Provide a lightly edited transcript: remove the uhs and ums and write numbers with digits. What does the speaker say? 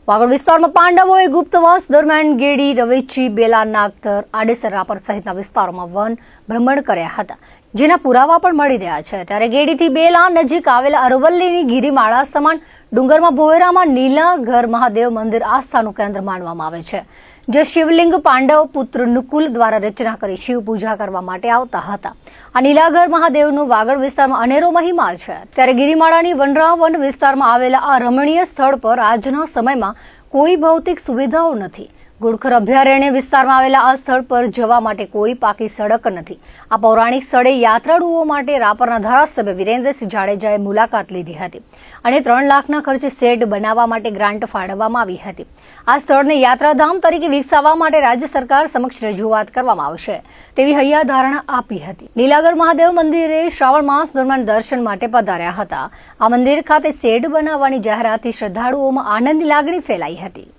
વાગડ વિસ્તારમાં પાંડવોએ ગુપ્તવાસ દરમિયાન ગેડી, રવેચી, બેલા, નાગધર, આડેસર, રાપર સહિતના વિસ્તારોમાં વન ભ્રમણ કર્યા હતા, જેના પુરાવા પણ મળી રહ્યા છે. ત્યારે ગેડીથી બેલા નજીક આવેલા અરવલ્લીની ગિરિમાળા સમાન ડુંગરમાં ભોયરામાં નીલાઘર મહાદેવ મંદિર આસ્થાનું કેન્દ્ર માનવામાં આવે છે, જે શિવલિંગ પાંડવ પુત્ર નુકુલ દ્વારા રચના કરી શિવ પૂજા કરવા માટે આવતા હતા. આ નીલાઘર મહાદેવનો વાગડ વિસ્તારમાં અનેરો મહિમા છે. ત્યારે ગિરિમાળાની વનરાવન વિસ્તારમાં આવેલા આ રમણીય સ્થળ પર આજના સમયમાં કોઈ ભૌતિક સુવિધાઓ નથી. ઘુડખર અભયારણ્ય વિસ્તારમાં આવેલા આ સ્થળ પર જવા માટે કોઈ પાકી સડક નથી. આ પૌરાણિક સ્થળે યાત્રાળુઓ માટે રાપરના ધારાસભ્ય વિરેન્દ્રસિંહ જાડેજાએ મુલાકાત લીધી હતી અને 3 લાખના ખર્ચે શેડ બનાવવા માટે ગ્રાન્ટ ફાળવવામાં આવી હતી. આ સ્થળને યાત્રાધામ તરીકે વિકસાવવા માટે રાજ્ય સરકાર સમક્ષ રજૂઆત કરવામાં આવશે તેવી હૈયાધારણા આપી હતી. નીલાગર મહાદેવ મંદિરે શ્રાવણ માસ દરમિયાન દર્શન માટે પધાર્યા હતા. આ મંદિર ખાતે શેડ બનાવવાની જાહેરાતથી શ્રદ્ધાળુઓમાં આનંદની લાગણી ફેલાઈ હતી.